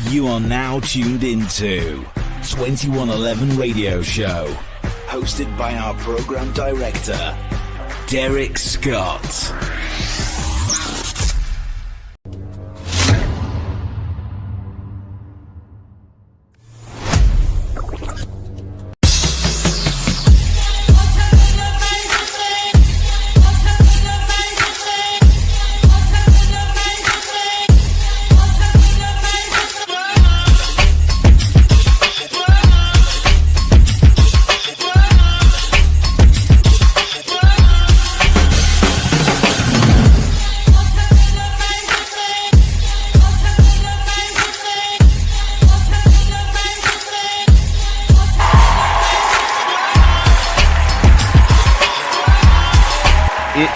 You are now tuned into 2111 Radio Show, hosted by our program director, Derrick Scott.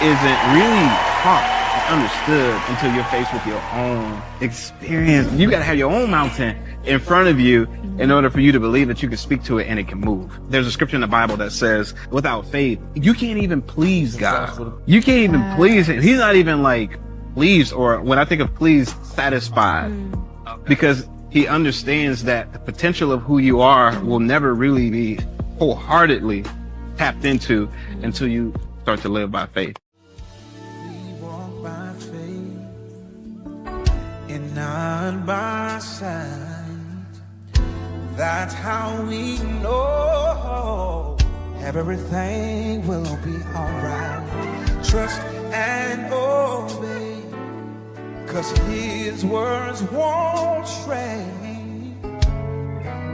Isn't really taught and understood until you're faced with your own experience. You got to have your own mountain in front of you in order for you to believe that you can speak to it and it can move. There's a scripture in the Bible that says, without faith, you can't even please God. You can't even please Him. He's not even like pleased, or when I think of pleased, satisfied, because He understands that the potential of who you are will never really be wholeheartedly tapped into until you start to live by faith. And not by sight. That's how we know everything will be alright. Trust and obey, 'cause His words won't stray.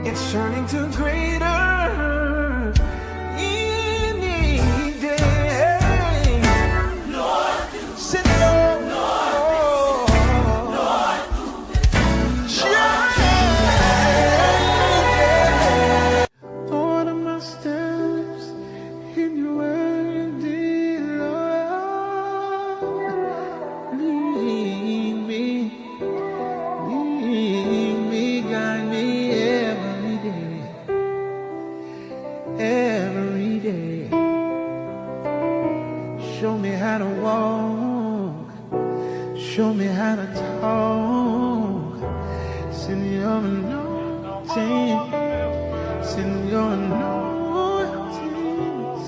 It's turning to greater any day. Lord, sit down. Show me how to talk. Send your anointing. Send your anointing.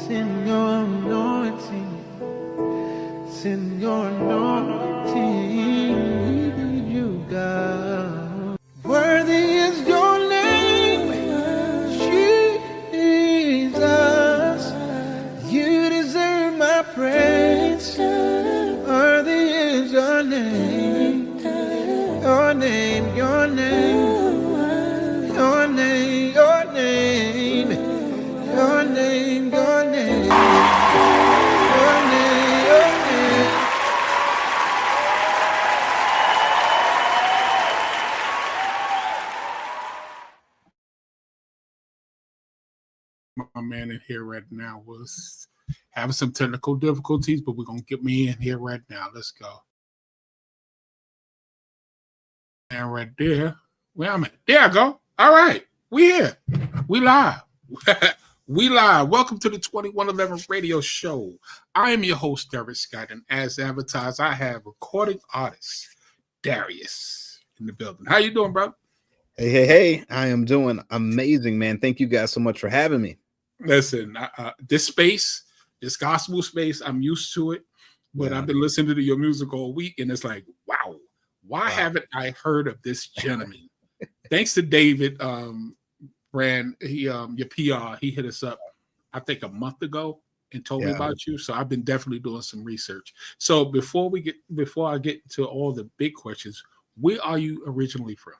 Send your anointing. Send your anointing. You God. Worthy is your name, Jesus. You deserve my praise. Worthy is your name, your name, your name, your name, your name, your name, your name, your name, your name. My man in here right now was having some technical difficulties, but we're going to get me in here right now. Let's go. And right there, where I'm at. There I go. All right. We here. We live. We live. Welcome to the 2111 Radio Show. I am your host, Derrick Scott, and as advertised, I have recording artist Darius in the building. How you doing, bro? Hey. I am doing amazing, man. Thank you guys so much for having me. Listen, this space, this gospel space, I'm used to it, but I've been listening to your music all week, and it's like, wow, why haven't I heard of this gentleman? Thanks to David Brand, your PR, he hit us up, I think a month ago, and told me about you. So I've been definitely doing some research. So before I get to all the big questions, where are you originally from?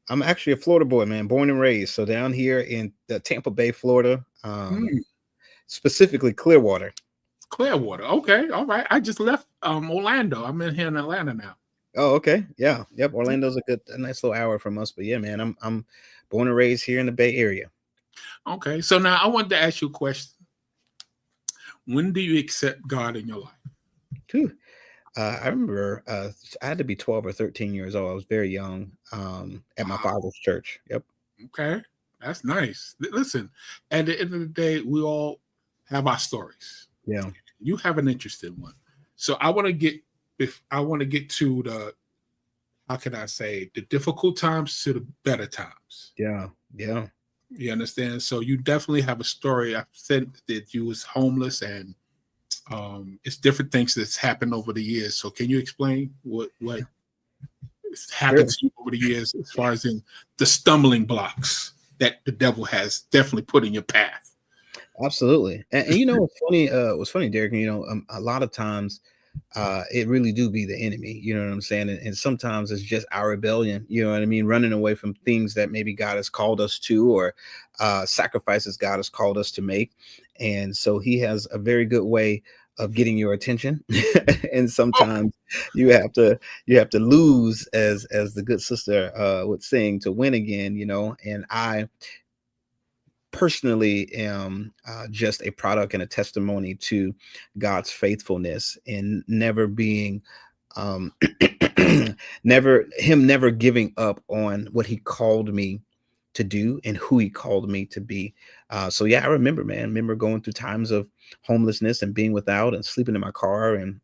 I'm actually a Florida boy, man, born and raised. So down here in the Tampa Bay, Florida, specifically Clearwater. Clearwater. Okay. All right. I just left Orlando. I'm in here in Atlanta now. Oh, okay. Yeah. Yep. Orlando's a nice little hour from us, but yeah, man, I'm born and raised here in the Bay Area. Okay. So now I wanted to ask you a question. When do you accept God in your life? I remember I had to be 12 or 13 years old. I was very young at my father's church. Yep. Okay. That's nice. Listen, at the end of the day, we all have our stories. Yeah. You have an interesting one. So I want to get to how can I say, the difficult times to the better times. Yeah. Yeah. You understand? So you definitely have a story. I said that you was homeless, and it's different things that's happened over the years. So can you explain what happened Sure. to you over the years as far as in the stumbling blocks that the devil has definitely put in your path? Absolutely. And you know what's funny, Derek, a lot of times it really do be the enemy, you know what I'm saying? And sometimes it's just our rebellion, you know what I mean? Running away from things that maybe God has called us to, or sacrifices God has called us to make. And so he has a very good way of getting your attention. And Oh, sometimes you have to lose, as the good sister would sing, to win again, and I personally am just a product and a testimony to God's faithfulness and never being um never giving up on what he called me to do and who he called me to be. So yeah, I remember going through times of homelessness and being without and sleeping in my car. And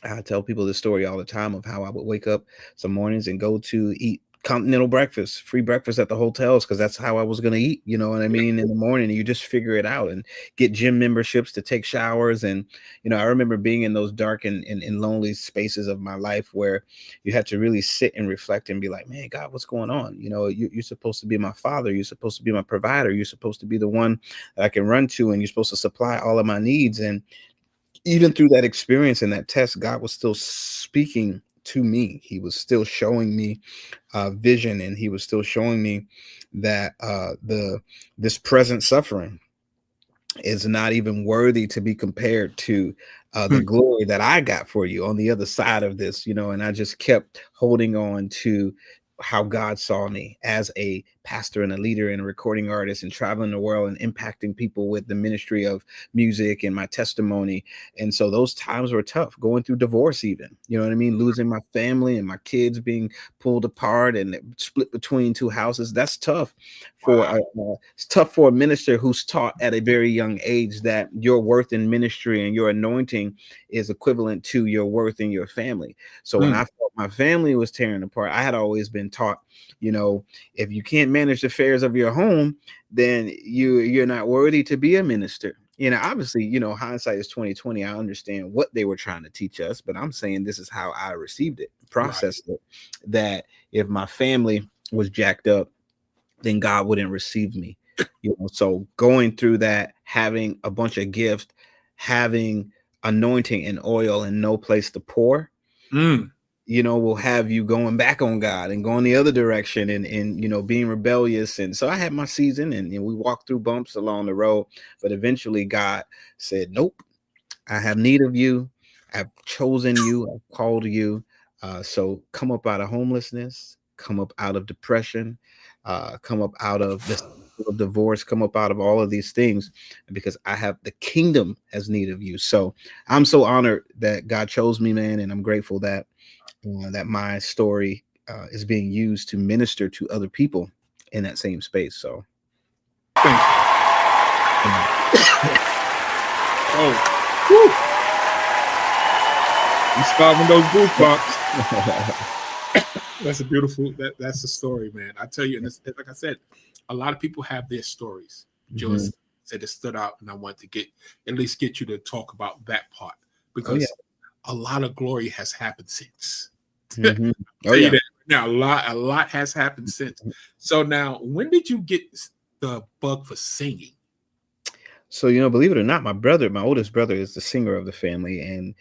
I tell people this story all the time of how I would wake up some mornings and go to eat continental breakfast, free breakfast at the hotels, because that's how I was going to eat. You know what I mean? In the morning, you just figure it out and get gym memberships to take showers. And, I remember being in those dark and lonely spaces of my life where you had to really sit and reflect and be like, man, God, what's going on? You're supposed to be my father. You're supposed to be my provider. You're supposed to be the one that I can run to, and you're supposed to supply all of my needs. And even through that experience and that test, God was still speaking to me. He was still showing me vision, and he was still showing me that this present suffering is not even worthy to be compared to the glory that I got for you on the other side of this, and I just kept holding on to how God saw me as a pastor and a leader and a recording artist and traveling the world and impacting people with the ministry of music and my testimony. And so those times were tough, going through divorce, even, you know what I mean? Losing my family and my kids being pulled apart and split between two houses. That's tough it's tough for a minister who's taught at a very young age that your worth in ministry and your anointing is equivalent to your worth in your family. So when I felt my family was tearing apart, I had always been taught, if you can't manage the affairs of your home, then you're not worthy to be a minister. Obviously, hindsight is 2020. I understand what they were trying to teach us, but I'm saying this is how I received it, processed it, that if my family was jacked up, then God wouldn't receive me. So going through that, having a bunch of gifts, having anointing and oil and no place to pour, will have you going back on God and going the other direction and being rebellious. And so I had my season, and we walked through bumps along the road, but eventually God said, nope, I have need of you. I've chosen you. I've called you. So come up out of homelessness, come up out of depression, come up out of this divorce, come up out of all of these things, because I have the kingdom has need of you. So I'm so honored that God chose me, man. And I'm grateful that that my story is being used to minister to other people in that same space. So thank you. Oh, whew. You starving those goosebumps. That's a beautiful. That's a story, man. I tell you, and like I said, a lot of people have their stories. Just said it stood out, and I wanted to at least get you to talk about that part, because a lot of glory has happened since. Now a lot has happened since. So now, when did you get the bug for singing? So, believe it or not, my oldest brother is the singer of the family, and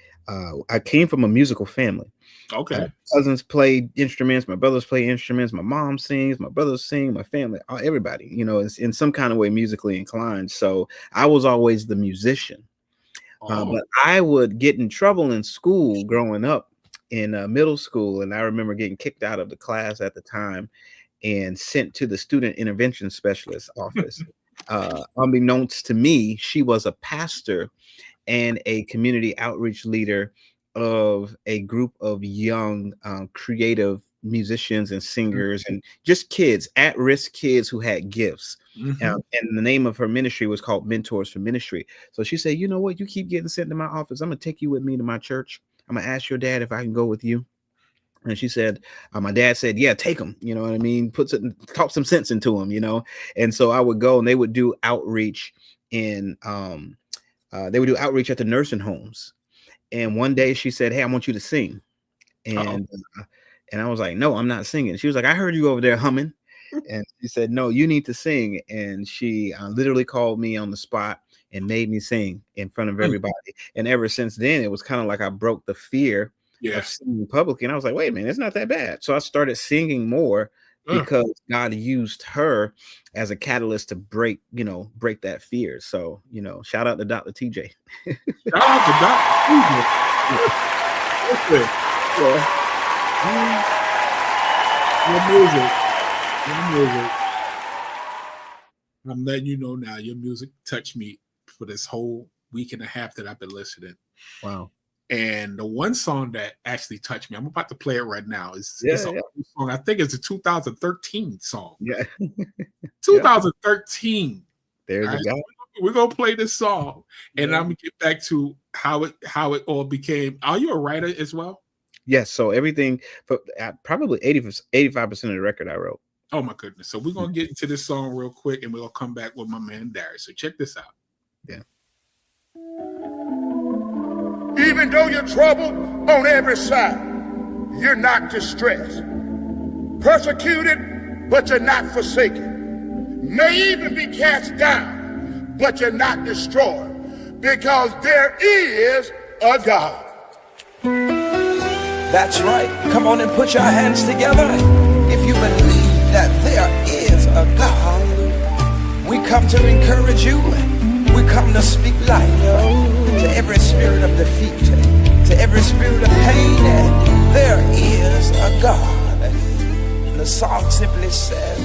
I came from a musical family. Okay. Cousins play instruments, my brothers play instruments, my mom sings, my brothers sing, my family, everybody, is in some kind of way musically inclined. So I was always the musician. But I would get in trouble in school growing up in middle school, and I remember getting kicked out of the class at the time and sent to the student intervention specialist office. Unbeknownst to me, she was a pastor and a community outreach leader of a group of young creative musicians and singers and just kids, at-risk kids who had gifts. And the name of her ministry was called Mentors for Ministry. So she said, you know what, you keep getting sent to my office, I'm gonna take you with me to my church. I'm gonna ask your dad if I can go with you. And she said, my dad said, yeah, take them, you know what I mean? Talk some sense into them, you know? And so I would go and they would do outreach they would do outreach at the nursing homes. And one day she said, hey, I want you to sing. And, and I was like, no, I'm not singing. She was like, I heard you over there humming. And she said, no, you need to sing. And she literally called me on the spot and made me sing in front of everybody. And ever since then, it was kind of like I broke the fear of singing publicly. And I was like, wait a minute, it's not that bad. So I started singing more because God used her as a catalyst to break that fear. So, shout out to Dr. TJ. Shout out to Dr. TJ. Your music. I'm letting you know now, your music touched me for this whole week and a half that I've been listening. Wow. And the one song that actually touched me, I'm about to play it right now. It's a song. I think it's a 2013 song. Yeah. 2013. There's a guy. We're gonna play this song, and I'm gonna get back to how it all became. Are you a writer as well? Yes. So everything, probably 85% of the record I wrote. Oh my goodness. So we're gonna get into this song real quick, and we'll come back with my man Darius. So check this out. Yeah. Even though you're troubled on every side, you're not distressed. Persecuted, but you're not forsaken. May even be cast down, but you're not destroyed, because there is a God. That's right. Come on and put your hands together if you believe that there is a God. We come to encourage you. We come to speak life to every spirit of defeat, to every spirit of pain. There is a God. And the song simply says,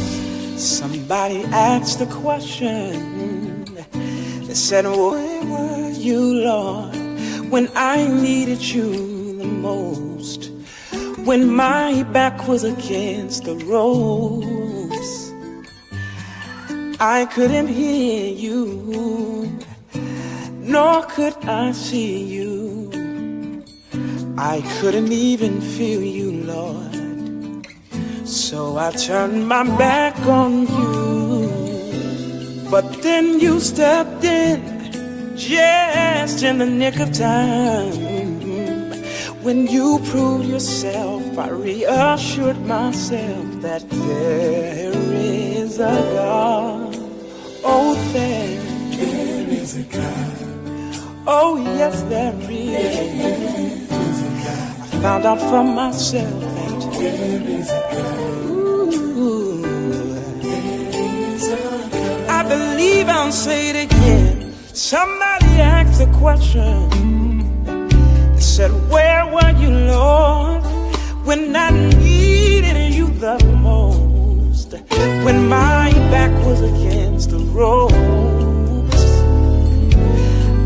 somebody asked a question. They said, where were you, Lord, when I needed you the most? When my back was against the ropes, I couldn't hear you, nor could I see you. I couldn't even feel you, Lord. So I turned my back on you. But then you stepped in just in the nick of time. When you proved yourself, I reassured myself that there is a God. Oh, there is a God. Oh, yes, there is. I found out for myself that there is a God. Ooh, there is a God. I believe I'll say it again. Somebody asked a question. They said, where were you, Lord, when I needed you the most? When my back was against the ropes,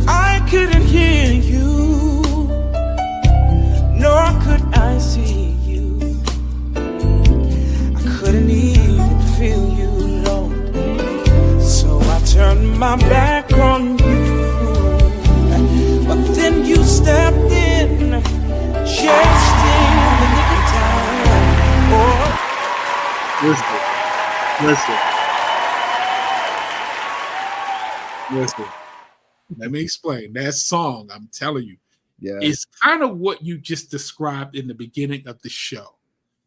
I couldn't hear you, nor could I see you. I couldn't even feel you, Lord. So I turned my back on you. But then you stepped in, just in the nick of time. Oh. Listen. Let me explain. That song, I'm telling you, Yeah. it's kind of what you just described in the beginning of the show.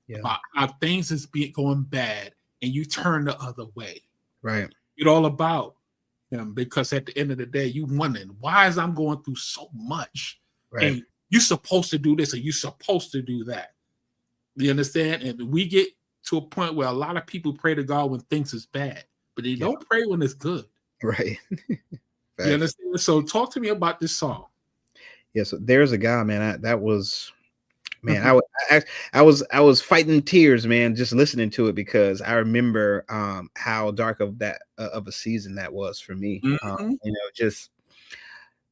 Yeah. About how things is going bad and you turn the other way. Right. It's all about them, because at the end of the day, you wondering, why is I'm going through so much? Right. And you're supposed to do this and you're supposed to do that. You understand? And we get to a point where a lot of people pray to God when things is bad, but they don't pray when it's good. Right. You understand? So talk to me about this song. Yeah, so there's a guy, man. That was, man. I was fighting tears, man, just listening to it, because I remember how dark of a season that was for me. Just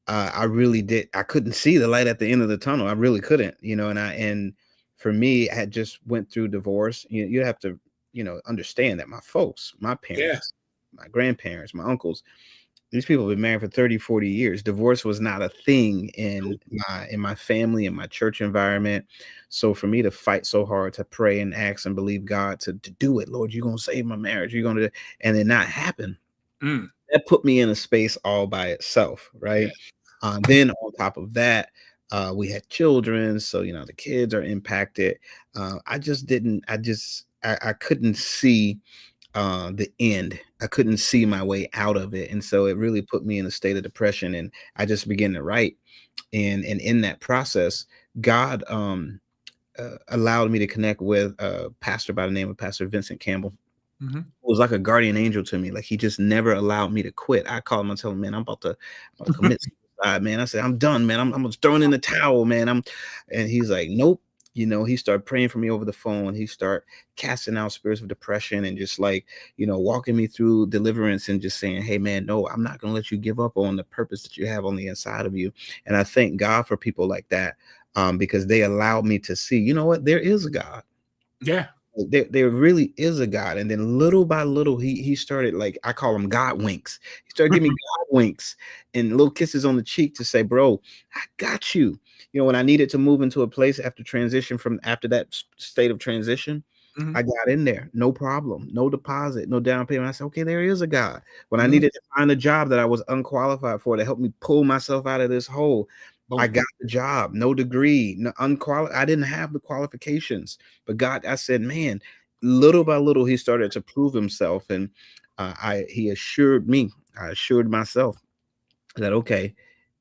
I really did. I couldn't see the light at the end of the tunnel. I really couldn't, and for me, I had just went through divorce. You have to, understand that my folks, my parents, my grandparents, my uncles, These people have been married for 30, 40 years. Divorce was not a thing in my family, in my church environment. So for me to fight so hard, to pray and ask and believe God to do it, Lord, you're going to save my marriage. You're going to, and then not happen. That put me in a space all by itself. Right. Yeah. Then on top of that, we had children. So, the kids are impacted. I couldn't see the end. I couldn't see my way out of it. And so it really put me in a state of depression, and I just began to write. And in that process, God allowed me to connect with a pastor by the name of Pastor Vincent Campbell. It was like a guardian angel to me. Like, he just never allowed me to quit. I called him and told him, man, I'm about to commit suicide, man. I said, I'm done, man. I'm just throwing in the towel, man. And he's like, nope. He started praying for me over the phone. He started casting out spirits of depression and just like, walking me through deliverance and just saying, hey, man, no, I'm not going to let you give up on the purpose that you have on the inside of you. And I thank God for people like that, because they allowed me to see, you know what, there is a God. Yeah. There really is a God. And then little by little, he started, like, I call them God winks. He started giving me God winks and little kisses on the cheek to say, bro, I got you. When I needed to move into a place after that state of transition, I got in there. No problem. No deposit, no down payment. I said, okay, there is a God. When I needed to find a job that I was unqualified for to help me pull myself out of this hole, I got the job, no degree, no unqualified. I didn't have the qualifications, but God, I said, man, little by little, he started to prove himself. And he assured me, I assured myself that, okay,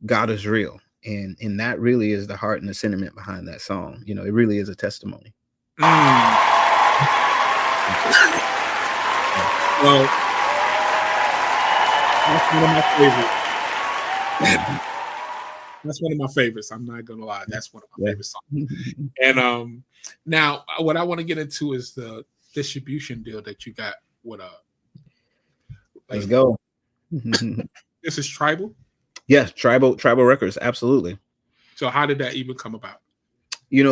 God is real. And that really is the heart and the sentiment behind that song. It really is a testimony. Well, that's one of my favorites. That's one of my favorites. I'm not gonna lie. That's one of my favorite songs. And now what I want to get into is the distribution deal that you got with Let's go. This is Tribal. Yes, Tribal Records, absolutely. So how did that even come about? This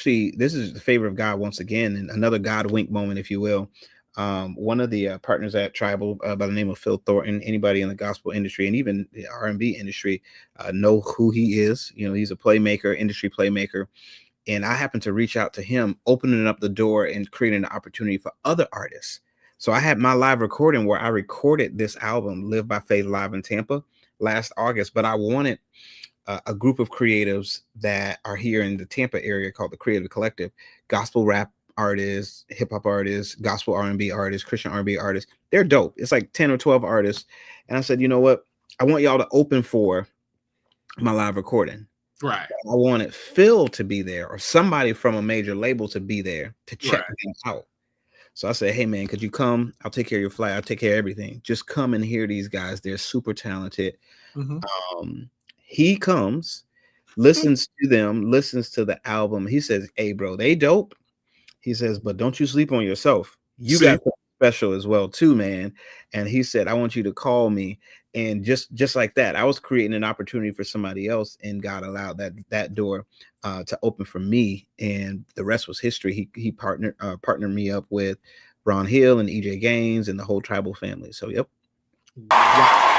is the favor of God once again, and another God wink moment, if you will. One of the partners at Tribal by the name of Phil Thornton, anybody in the gospel industry and even the R&B industry know who he is. He's a playmaker, industry playmaker. And I happened to reach out to him, opening up the door and creating an opportunity for other artists. So I had my live recording where I recorded this album, Live by Faith, live in Tampa last August. But I wanted a group of creatives that are here in the Tampa area called the Creative Collective, gospel rap artists, hip hop artists, gospel R&B artists, Christian R&B artists. They're dope. It's like 10 or 12 artists. And I said, you know what? I want y'all to open for my live recording. Right. I wanted Phil to be there or somebody from a major label to be there to check them out. So I said, hey, man, could you come? I'll take care of your flight. I'll take care of everything. Just come and hear these guys. They're super talented. He comes, listens to them, listens to the album. He says, hey, bro, they dope. He says, but don't you sleep on yourself. You got something special as well, too, man. And he said, I want you to call me. And just like that, I was creating an opportunity for somebody else, and God allowed that door to open for me. And the rest was history. He partnered me up with Ron Hill and EJ Gaines and the whole Tribal family. So, yep. Wow.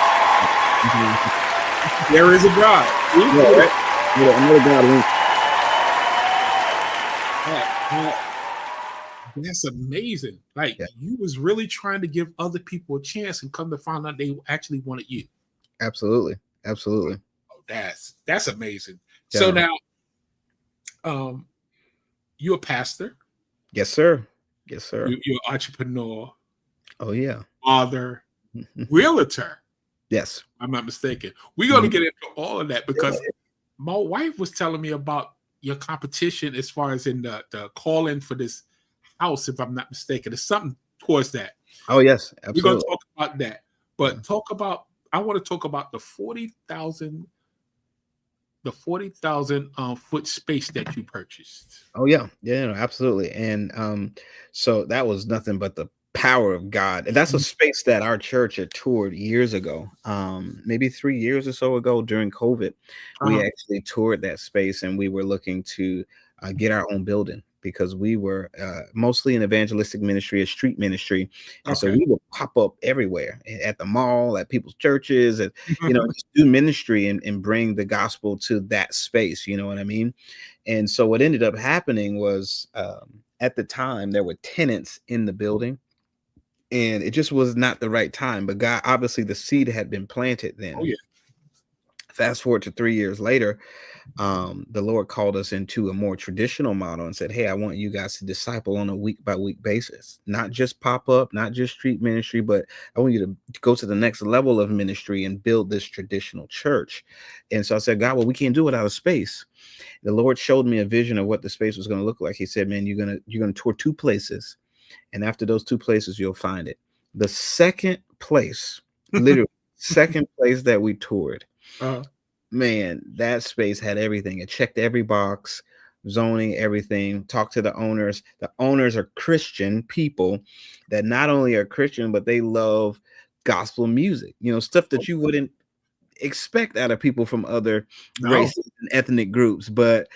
There is a God. Another God. That's amazing. Like, you was really trying to give other people a chance, and come to find out they actually wanted you. Absolutely. Oh, that's amazing. Yeah. So now, you're a pastor. Yes, sir. You're an entrepreneur. Oh, yeah. Father, realtor. Yes. I'm not mistaken. We're going to get into all of that because my wife was telling me about your competition as far as in the call-in for this house, if I'm not mistaken. There's something towards that. Oh, yes. Absolutely. We're going to talk about that. But I want to talk about the 40,000 foot space that you purchased. Oh, yeah. Yeah, no, absolutely. And so that was nothing but the power of God. And that's a space that our church had toured years ago, maybe 3 years or so ago during COVID. We actually toured that space, and we were looking to get our own building. because we were mostly an evangelistic ministry, a street ministry. And so Okay. we would pop up everywhere, at the mall, at people's churches, and, just do ministry and bring the gospel to that space. You know what I mean? And so what ended up happening was, at the time, there were tenants in the building, and it just was not the right time. But God, obviously, the seed had been planted then. Oh yeah. Fast forward to 3 years later, the Lord called us into a more traditional model and said, hey, I want you guys to disciple on a week by week basis, not just pop up, not just street ministry, but I want you to go to the next level of ministry and build this traditional church. And so I said, God, well, we can't do it out of space. The Lord showed me a vision of what the space was going to look like. He said, man, you're going to tour 2 places. And after those 2 places, you'll find it. The second place, literally second place that we toured, man, that space had everything. It checked every box, zoning, everything. Talked to the owners. The owners are Christian people that not only are Christian, but they love gospel music, stuff that you wouldn't expect out of people from other races and ethnic groups. But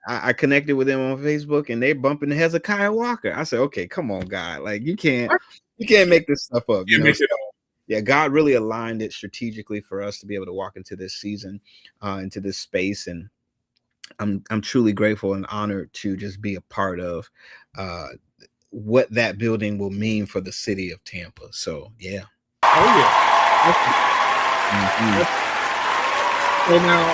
I connected with them on Facebook, and they're bumping Hezekiah Walker. I said, okay, come on, God, like you can't make this stuff up. Yeah, God really aligned it strategically for us to be able to walk into this season, into this space, and I'm truly grateful and honored to just be a part of what that building will mean for the city of Tampa. So yeah. Oh yeah. So now,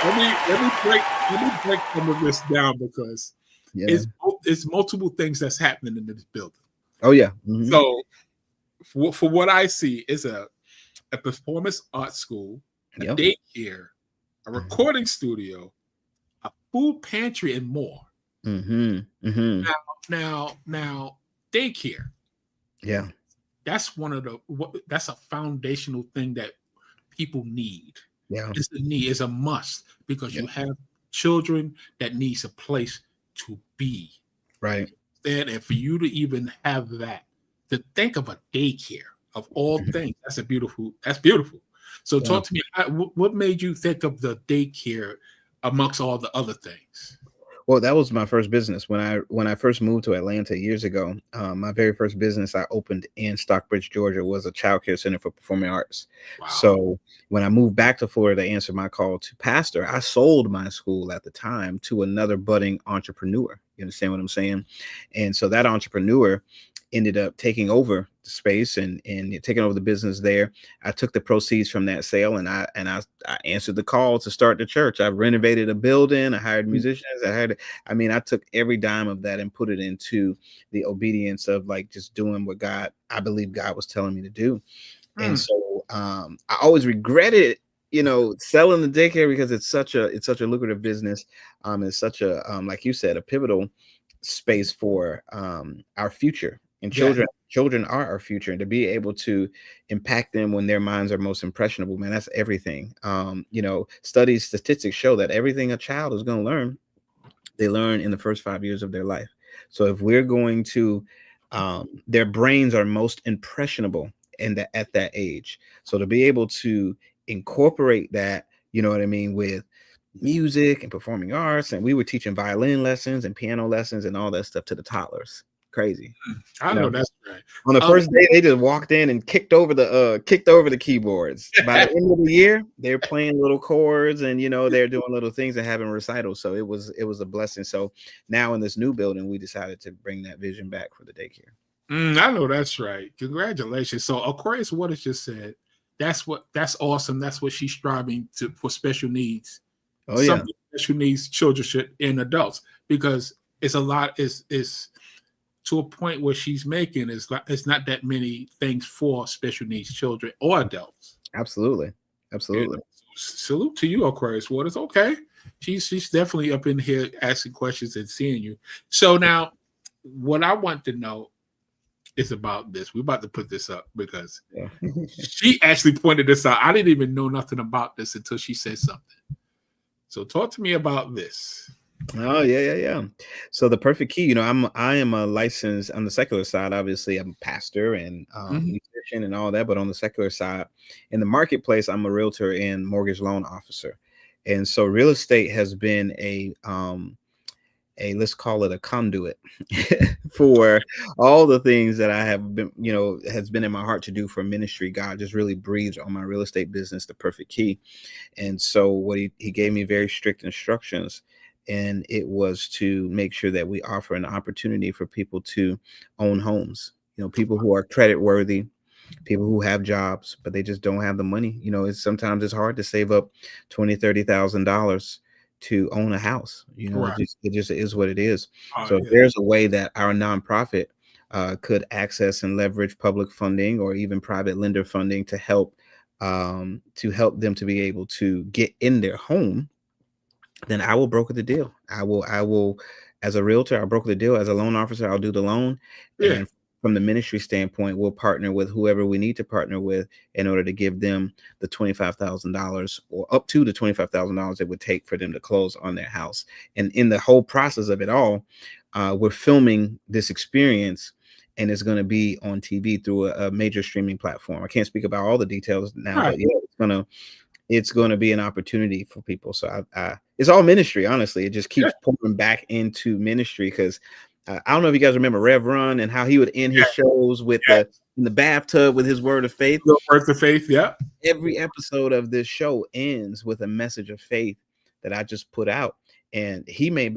let me break some of this down, because it's multiple things that's happening in this building. Oh yeah. So for what I see, is a performance art school, a daycare, a recording studio, a food pantry, and more. Now daycare. Yeah. That's that's a foundational thing that people need. Yeah. It's a need, it's a must, because you have children that needs a place to be. Right. And for you to even have that, to think of a daycare of all things, that's beautiful. So talk to me, what made you think of the daycare amongst all the other things? Well, that was my first business. When I first moved to Atlanta years ago, my very first business I opened in Stockbridge, Georgia, was a child care center for performing arts. Wow. So when I moved back to Florida to answer my call to pastor, I sold my school at the time to another budding entrepreneur. You understand what I'm saying? And so that entrepreneur ended up taking over the space and taking over the business there. I took the proceeds from that sale, and I answered the call to start the church. I renovated a building. I hired musicians. I took every dime of that and put it into the obedience of like just doing what I believe God was telling me to do. And so I always regretted, selling the daycare, because it's such a lucrative business. It's such a, like you said, a pivotal space for our future. And children are our future, and to be able to impact them when their minds are most impressionable, man, that's everything. Statistics show that everything a child is going to learn, they learn in the first 5 years of their life. So if we're going to, their brains are most impressionable at that age. So to be able to incorporate that, with music and performing arts, and we were teaching violin lessons and piano lessons and all that stuff to the toddlers. Crazy. I know that's right. On the first day, they just walked in and kicked over the keyboards. By the end of the year, they're playing little chords, and they're doing little things and having recitals. So it was a blessing. So now in this new building, we decided to bring that vision back for the daycare. I know that's right. Congratulations. So according to what it just said, that's awesome. That's what she's striving for special needs. Oh yeah, special needs children and adults, because it's a lot. Is to a point where she's making it's not that many things for special needs children or adults. Absolutely. And salute to you, Aquarius Waters. Okay, she's definitely up in here asking questions and seeing you. So now, what I want to know is about this. We're about to put this up because she actually pointed this out. I didn't even know nothing about this until she said something. So talk to me about this. Oh yeah. So the perfect key, I am a licensed on the secular side. Obviously, I'm a pastor and musician and all that. But on the secular side, in the marketplace, I'm a realtor and mortgage loan officer. And so real estate has been let's call it a conduit for all the things that I have been, has been in my heart to do for ministry. God just really breathed on my real estate business, the perfect key. And so what he gave me very strict instructions, and it was to make sure that we offer an opportunity for people to own homes, people who are credit worthy, people who have jobs, but they just don't have the money. Sometimes it's hard to save up $20,000-$30,000 to own a house. Right. It just is what it is. So Yeah. if there's a way that our nonprofit could access and leverage public funding or even private lender funding to help them to be able to get in their home, then I will broker the deal. I will, as a realtor, I'll broker the deal. As a loan officer, I'll do the loan. Yeah. And from the ministry standpoint, we'll partner with whoever we need to partner with in order to give them the $25,000 or up to the $25,000 it would take for them to close on their house. And in the whole process of it all, we're filming this experience, and it's going to be on TV through a major streaming platform. I can't speak about all the details now, Right. but yeah, it's going to be an opportunity for people. So it's all ministry. Honestly, it just keeps pulling back into ministry because I don't know if you guys remember Rev Run and how he would end his shows with in the bathtub with his word of faith. Word of faith, yeah. Every episode of this show ends with a message of faith that I just put out. And he may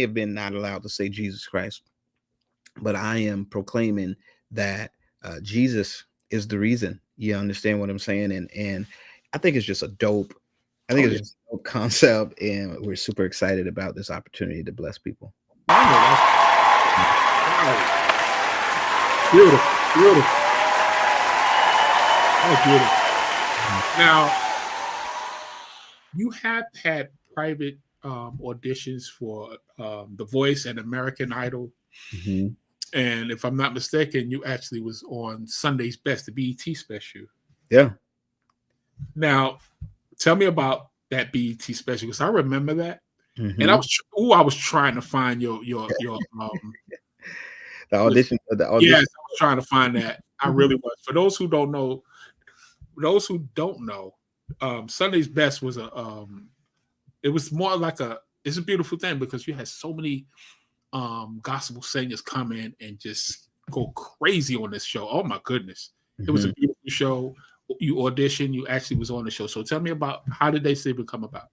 have been not allowed to say Jesus Christ, but I am proclaiming that Jesus is the reason. You understand what I'm saying? And I think it's just a dope. I think it's just a dope concept, and we're super excited about this opportunity to bless people. Wow. Beautiful. Oh, beautiful. Now, you have had private auditions for The Voice and American Idol. Mm-hmm. And if I'm not mistaken, you actually was on Sunday's Best, the BET special. Yeah. Now, tell me about that BET special, because I remember that. Mm-hmm. And I was trying to find your the audition. Yes, I was trying to find that. I really was. For those who don't know, Sunday's Best was it was more like it's a beautiful thing because you had so many gospel singers come in and just go crazy on this show. Oh my goodness. It was a beautiful show. You auditioned, you actually was on the show. So tell me about how did they say come about?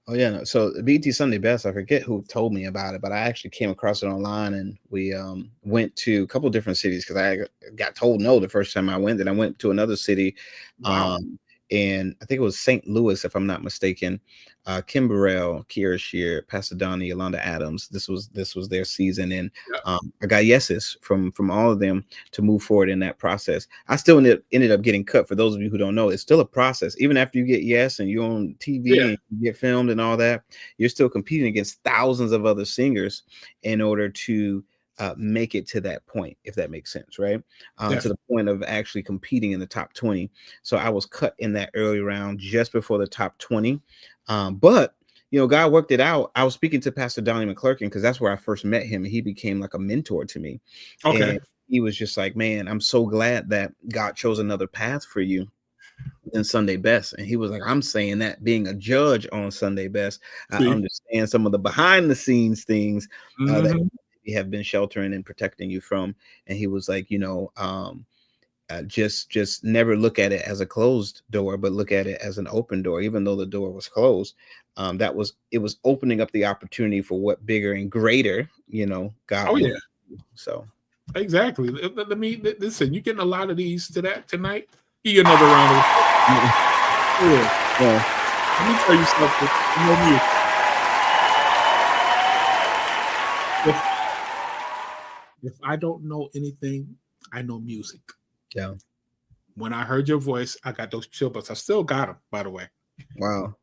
Oh yeah, no. So BET Sunday Best, I forget who told me about it, but I actually came across it online, and we went to a couple different cities because I got told no the first time I went. Then I went to another city, Wow. And I think it was St. Louis, if I'm not mistaken. Kim Burrell, Kiera Shear, Pastor Donnie, Yolanda Adams. This was their season, and I got yeses from all of them to move forward in that process. I still ended up getting cut. For those of you who don't know, it's still a process. Even after you get yes and you're on TV and you get filmed and all that, you're still competing against thousands of other singers in order to make it to that point, if that makes sense, right? To the point of actually competing in the top 20. So I was cut in that early round just before the top 20. But God worked it out. I was speaking to Pastor Donnie McClurkin because that's where I first met him, and he became like a mentor to me. Okay. And he was just like, man, I'm so glad that God chose another path for you than Sunday Best. And he was like, I'm saying that being a judge on Sunday Best, I understand some of the behind the scenes things that we have been sheltering and protecting you from. And he was like, just never look at it as a closed door, but look at it as an open door. Even though the door was closed, it was opening up the opportunity for what bigger and greater, God. Oh yeah. So exactly. Let me listen. You getting a lot of these tonight? You get another round of yeah. Let me tell you something. You know me. If I don't know anything, I know music. Yeah. When I heard your voice, I got those chill bumps. I still got them, by the way. Wow.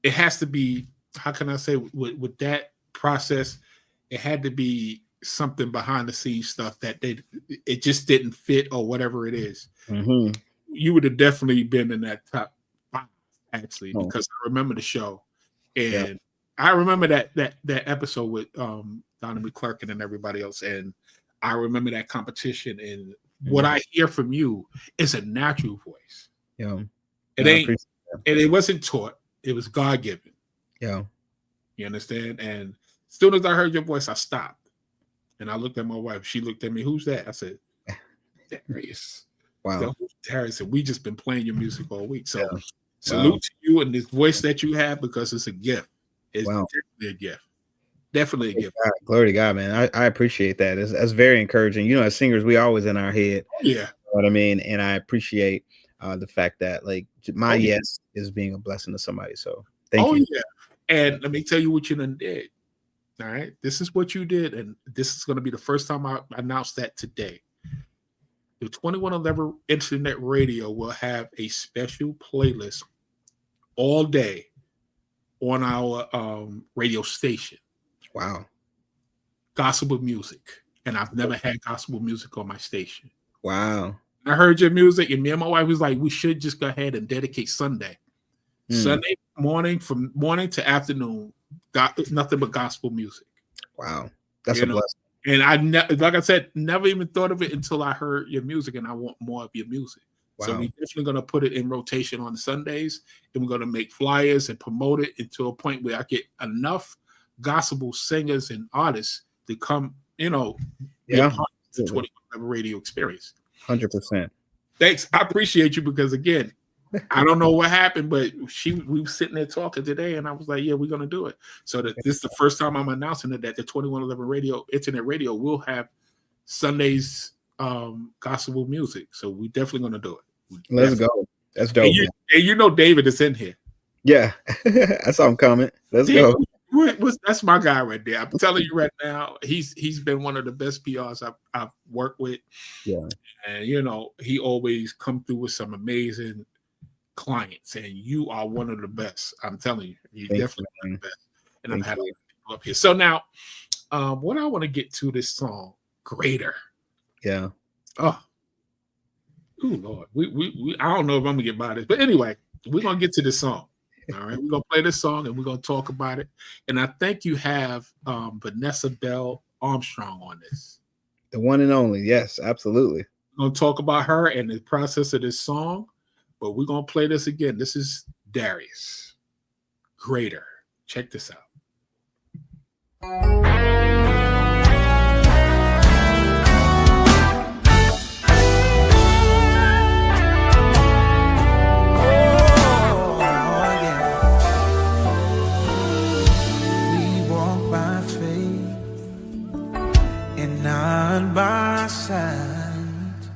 It has to be, how can I say, with that process, it had to be something behind the scenes stuff that it just didn't fit or whatever it is. Mm-hmm. You would have definitely been in that top 5, actually, because I remember the show. And I remember that episode with Donnie McClurkin and everybody else. And I remember that competition. And what I hear from you is a natural voice. Yeah. It ain't And it wasn't taught. It was God-given. Yeah. You understand? And as soon as I heard your voice, I stopped. And I looked at my wife. She looked at me. Who's that? I said, Darius. Wow. So, Darius, and we just been playing your music all week. So salute to you and this voice that you have, because it's a gift. It's definitely a gift. Definitely a gift. Glory to God, man. I appreciate that. That's very encouraging. You know, as singers, we always in our head. Yeah. You know what I mean? And I appreciate the fact that like my yes is being a blessing to somebody. So thank you. Yeah. And let me tell you what you done did. All right. This is what you did. And this is going to be the first time I announced that today. The 2111 Internet Radio will have a special playlist all day on our radio station. Wow. Gospel music. And I've never had gospel music on my station. Wow. I heard your music, and me and my wife was like, we should just go ahead and dedicate Sunday. Sunday morning, from morning to afternoon, it's nothing but gospel music. Wow. That's a blessing. And I like I said, never even thought of it until I heard your music, and I want more of your music. Wow. So we're definitely going to put it in rotation on Sundays, and we're going to make flyers and promote it until a point where I get enough gospel singers and artists to come, be part of the 2111 radio experience. 100%. Thanks. I appreciate you, because again, I don't know what happened, but we were sitting there talking today, and I was like, yeah, we're going to do it. So this is the first time I'm announcing it, that the 2111 Internet Radio will have Sundays gospel music. So we definitely going to do it. Let's go. That's dope. And you know David is in here. Yeah. I saw him comment. Let's go. That's my guy right there. I'm telling you right now, he's been one of the best PRs I've worked with. Yeah. And he always come through with some amazing clients, and you are one of the best. I'm telling you, you're definitely one of the best. And I'm happy people up here. So now, what I want to get to this song, Greater. Yeah. Oh Lord, we I don't know if I'm gonna get by this, but anyway, we're gonna get to this song. All right, we're gonna play this song and we're gonna talk about it. And I think you have Vanessa Bell Armstrong on this. The one and only. Yes, absolutely. We're gonna talk about her and the process of this song, but we're gonna play this again. This is Darius, Greater. Check this out. Not by sight.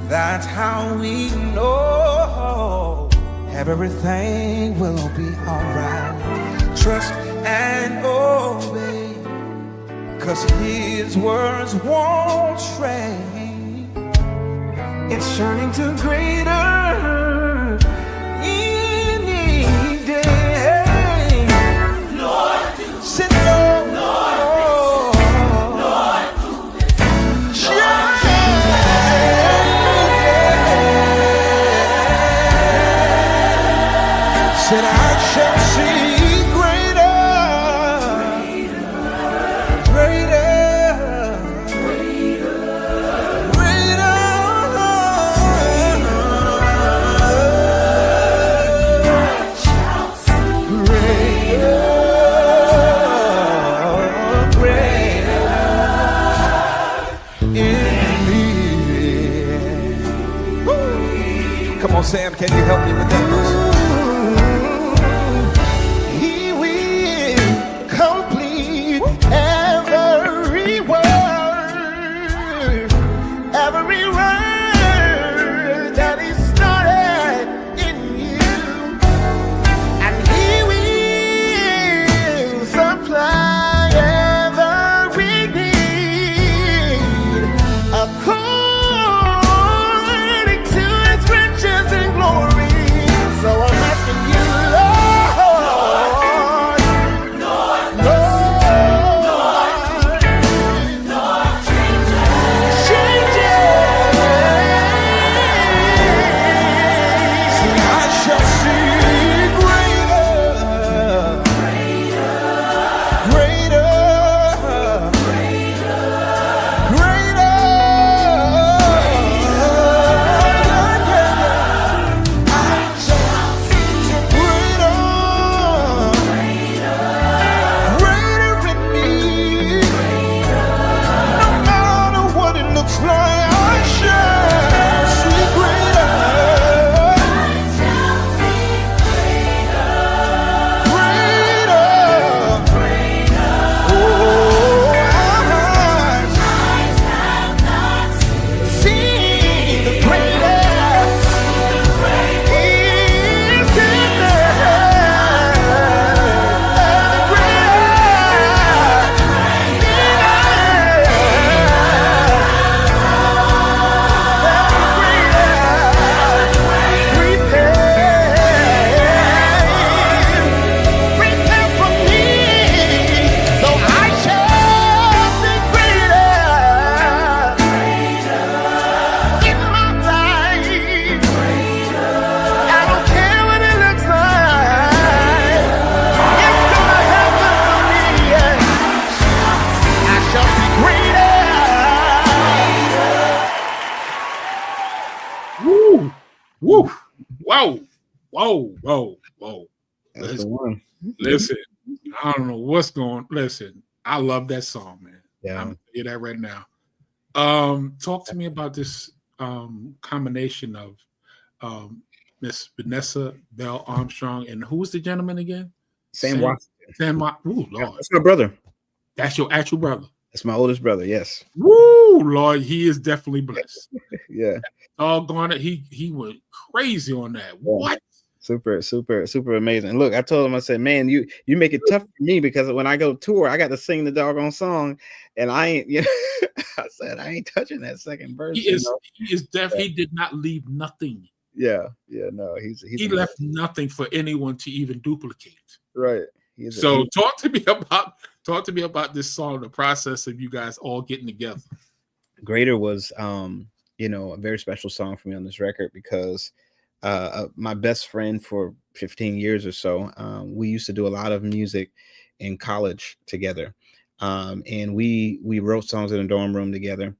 That's how we know everything will be alright. Trust and obey, 'cause his words won't stray. It's turning to greater any day. Lord, sit down. Said I shall see greater, in me. Come on, Sam, can you help me with that? So Woo! Whoa! Whoa! Whoa! Whoa! That's the one. Listen, I don't know what's going. Listen, I love that song, man. Yeah. I'm gonna hear that right now. Talk to me about this combination of Miss Vanessa Bell Armstrong and who was the gentleman again? Sam Washington. Ooh, Lord, That's my brother. that's your actual brother. That's my oldest brother. Yes. Woo, Lord, he is definitely blessed. Yeah. Doggone it, he went crazy on that. What? Super amazing. Look, I told him, I said, man, you make it tough for me because when I go tour, I got to sing the doggone song, and I ain't, I said, I ain't touching that second verse. He is deaf. Yeah. He did not leave nothing. Yeah, no, he left nothing for anyone to even duplicate. Right. So talk to me about this song, the process of you guys all getting together. Greater was a very special song for me on this record because my best friend for 15 years or so, we used to do a lot of music in college together. And we wrote songs in a dorm room together.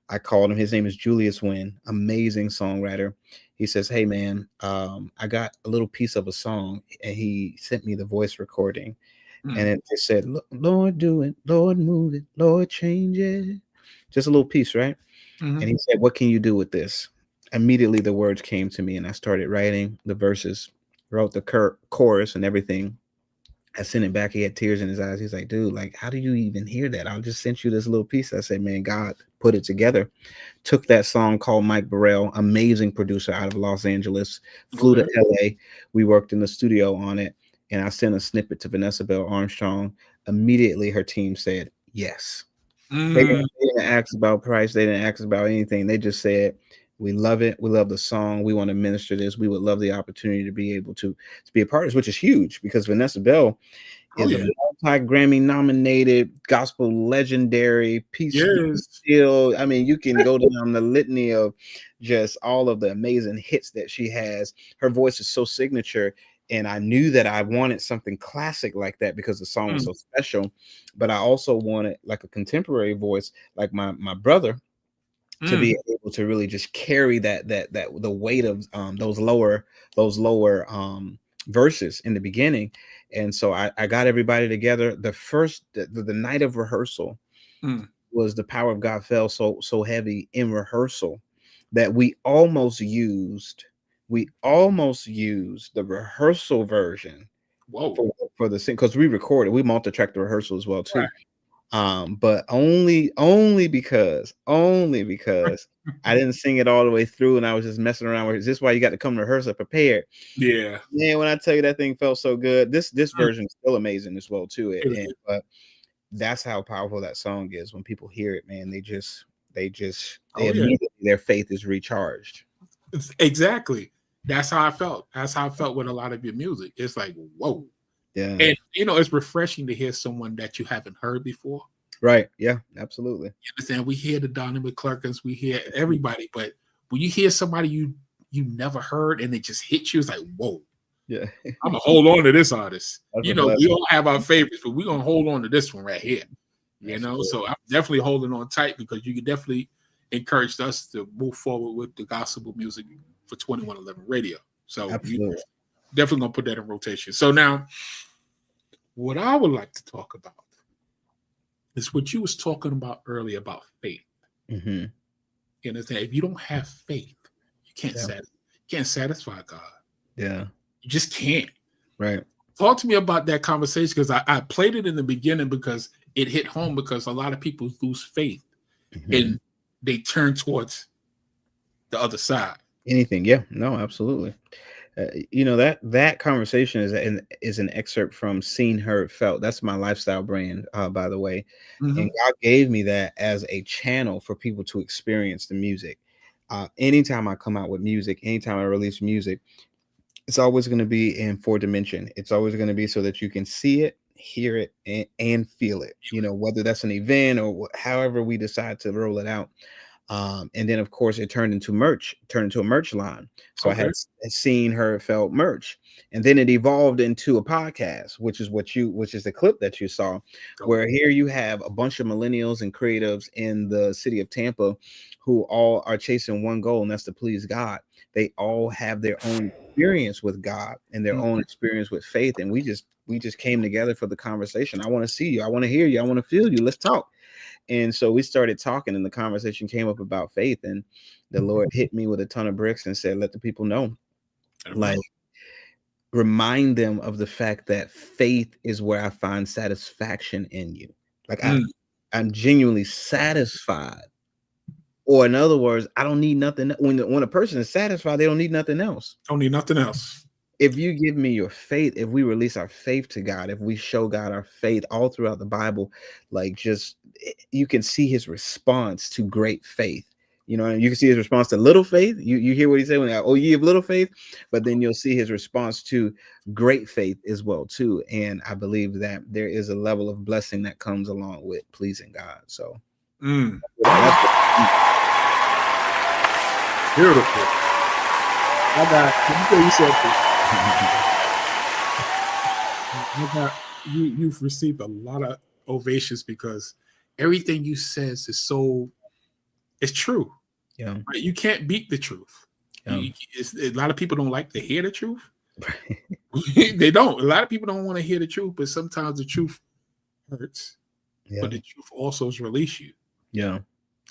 I called him. His name is Julius Wynn, amazing songwriter. He says, hey, man, I got a little piece of a song. And he sent me the voice recording. And it just said, Lord, do it. Lord, move it. Lord, change it. Just a little piece, right? And he said, what can you do with this? Immediately, the words came to me and I started writing the verses, wrote the chorus and everything. I sent it back. He had tears in his eyes. He's like, dude, like, how do you even hear that? I'll just send you this little piece. I said, man, God put it together. Took that song called Mike Burrell, amazing producer out of Los Angeles, flew to LA. We worked in the studio on it. And I sent a snippet to Vanessa Bell Armstrong. Immediately, her team said, yes. They didn't ask about price. They didn't ask about anything. They just said, we love it. We love the song. We want to minister this. We would love the opportunity to be able to be a part of this, which is huge because Vanessa Bell is a multi-Grammy nominated gospel legendary piece. Still, I mean, you can go down the litany of just all of the amazing hits that she has. Her voice is so signature. And I knew that I wanted something classic like that because the song was so special. But I also wanted like a contemporary voice, like my brother, to be able to really just carry that the weight of those lower verses in the beginning. And so I got everybody together. The night of rehearsal was the power of God fell so heavy in rehearsal that we almost used the rehearsal version for the sing, because we multi-tracked the rehearsal as well too. Right. But only because I didn't sing it all the way through and I was just messing around with it. Is this why you got to come to rehearsal prepared? Yeah. Man, when I tell you that thing felt so good, this version is still amazing as well too. But that's how powerful that song is. When people hear it, man, immediately their faith is recharged. Exactly. That's how I felt. That's how I felt with a lot of your music. It's like, whoa. Yeah. And it's refreshing to hear someone that you haven't heard before. Right. Yeah, absolutely. You understand? We hear the Donnie McClurkins, we hear everybody, but when you hear somebody you never heard and it just hits you, it's like, whoa. Yeah. I'm gonna hold on to this artist. We all have our favorites, but we're gonna hold on to this one right here. So I'm definitely holding on tight because you definitely encouraged us to move forward with the gospel music for 2111 radio. So you definitely gonna put that in rotation. So now what I would like to talk about is what you was talking about earlier about faith. You understand? If you don't have faith, you can't satisfy God. Yeah. You just can't. Right. Talk to me about that conversation because I played it in the beginning because it hit home because a lot of people lose faith and they turn towards the other side. Anything. Yeah. No, absolutely. That conversation is an excerpt from Seen, Heard, Felt. That's my lifestyle brand, by the way. And God gave me that as a channel for people to experience the music. Anytime I come out with music, anytime I release music, it's always going to be in 4 dimension. It's always going to be so that you can see it, hear it, and feel it, whether that's an event or however we decide to roll it out. And then of course it turned into a merch line. So I had Seen, Heard, Felt merch. And then it evolved into a podcast, which is the clip that you saw, where here you have a bunch of millennials and creatives in the city of Tampa who all are chasing one goal, and that's to please God. they all have their own experience with God and their own experience with faith. And we just came together for the conversation. I want to see you. I want to hear you. I want to feel you. Let's talk. And so we started talking, and the conversation came up about faith. And the Lord hit me with a ton of bricks and said, let the people know, like, remind them of the fact that faith is where I find satisfaction in you. Like I'm genuinely satisfied. Or in other words, I don't need nothing. When a person is satisfied, they don't need nothing else. Don't need nothing else. If you give me your faith, if we release our faith to God, if we show God our faith all throughout the Bible, like just you can see his response to great faith. You know, you can see his response to little faith. You hear what he said when, oh, ye of little faith, but then you'll see his response to great faith as well too. And I believe that there is a level of blessing that comes along with pleasing God. So beautiful. I got you've received a lot of ovations because everything you says is so, it's true. Yeah, right? You can't beat the truth. A lot of people don't like to hear the truth. They don't. A lot of people don't want to hear the truth, but sometimes the truth hurts. But the truth also release you. Yeah,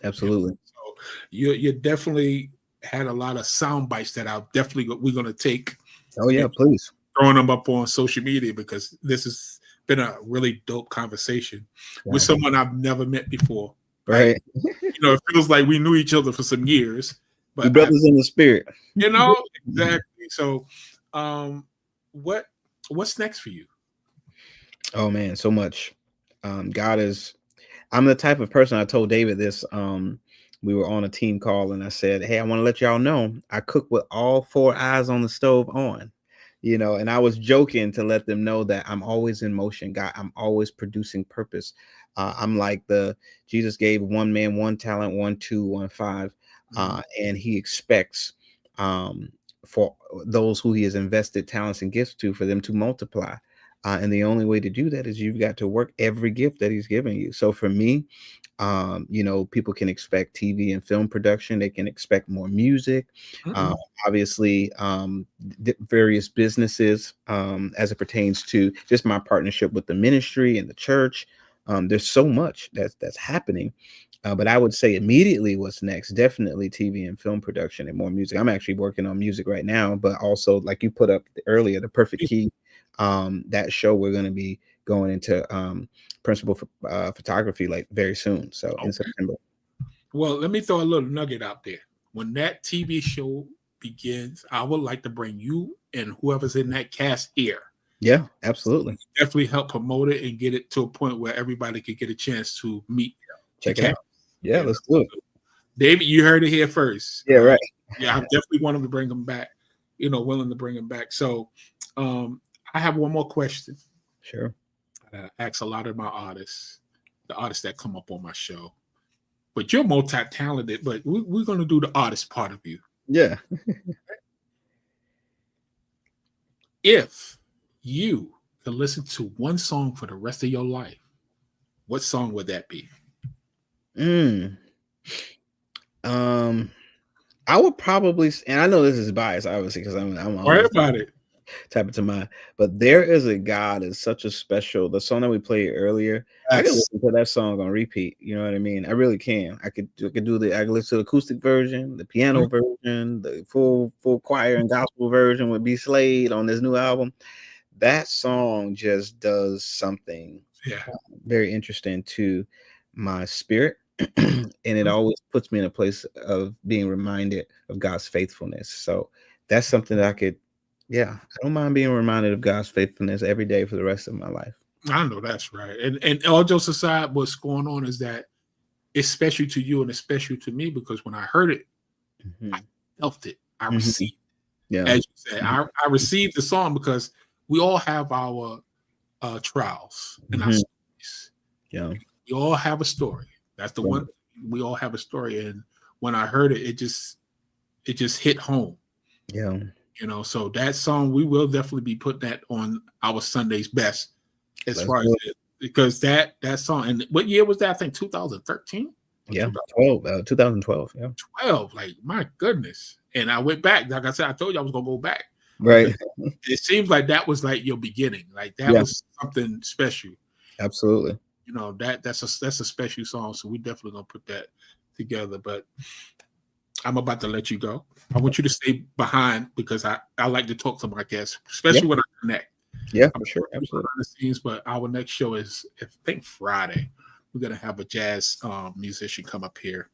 absolutely. So you definitely had a lot of sound bites that we're going to take. Oh yeah, please. Throwing them up on social media because this has been a really dope conversation with someone I've never met before. Right. You know, it feels like we knew each other for some years. But we're brothers in the spirit. You know, exactly. So what's next for you? Oh man, so much. I'm the type of person, I told David this, we were on a team call and I said, hey, I want to let y'all know I cook with all 4 eyes on the stove on, you know, and I was joking to let them know that I'm always in motion. God, I'm always producing purpose. I'm like Jesus gave one man 1 talent, 1, 2, 1, 5. And he expects for those who he has invested talents and gifts to, for them to multiply. And the only way to do that is you've got to work every gift that he's given you. So for me, you know, people can expect TV and film production. They can expect more music, obviously, various businesses, as it pertains to just my partnership with the ministry and the church. There's so much that's happening. But I would say immediately what's next, definitely TV and film production and more music. I'm actually working on music right now, but also like you put up earlier, The Perfect Key, that show we're going to be going into principal photography like very soon. So in September. Well, let me throw a little nugget out there. When that TV show begins, I would like to bring you and whoever's in that cast here. Yeah, absolutely. Definitely help promote it and get it to a point where everybody could get a chance to meet. Check it out. Yeah, let's do it. David, you heard it here first. Yeah, right. Yeah, I definitely want him to bring him back. You know, willing to bring him back. So I have one more question. Sure. I ask a lot of my artists, the artists that come up on my show. But you're multi-talented, but we're going to do the artist part of you. Yeah. If you could listen to one song for the rest of your life, what song would that be? I would probably, and I know this is biased, obviously, because I'm worry about it. Tap into mine, but There Is a God is such a special. The song that we played earlier, I can listen to that song on repeat. You know what I mean? I really can. I could listen to the acoustic version, the piano version, the full choir and gospel version with B. Slade on this new album. That song just does something very interesting to my spirit. And it always puts me in a place of being reminded of God's faithfulness. So that's something that I don't mind being reminded of God's faithfulness every day for the rest of my life. I know that's right. And all jokes aside, what's going on is that it's special to you and it's special to me because when I heard it, I felt it. I received it. Yeah. As you said, I received the song because we all have our trials and our stories. Yeah. We all have a story. That's the one. We all have a story. And when I heard it, it just hit home. Yeah. You know, so that song, we will definitely be putting that on our Sunday's best as far as it, because that song, and what year was that? I think 2013. Yeah, 2012. Yeah, 12. Like, my goodness. And I went back. Like I said, I told you I was gonna go back. right. It seems like that was like your beginning. Like that Yeah. was something special. Absolutely. You know, that's a special song. So we definitely gonna put that together. But I'm about to let you go. I want you to stay behind because I like to talk to my guests, especially when I connect. Yeah, for sure. Absolutely. Behind the scenes, but our next show is, I think, Friday. We're gonna have a jazz musician come up here.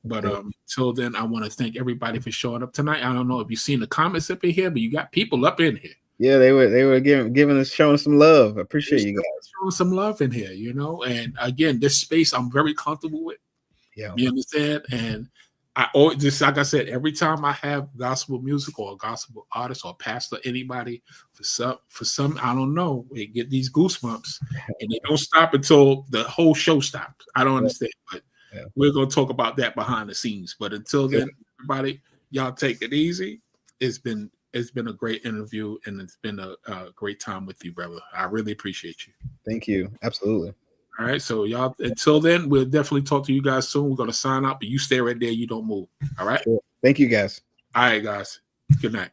But until then, I want to thank everybody for showing up tonight. I don't know if you've seen the comments up in here, but you got people up in here. Yeah, they were giving us, showing some love. I appreciate you guys showing some love in here, you know. And again, this space I'm very comfortable with. Yeah, you understand. And I always, just like I said, every time I have gospel music or a gospel artist or pastor, anybody, for some, I don't know, they get these goosebumps and they don't stop until the whole show stops. I don't understand, but we're gonna talk about that behind the scenes. But until then, everybody, y'all take it easy. It's been a great interview and it's been a great time with you, brother. I really appreciate you. Thank you. Absolutely. All right, so y'all, until then, we'll definitely talk to you guys soon. We're going to sign out, but you stay right there. You don't move. All right? Sure. Thank you, guys. All right, guys. Good night.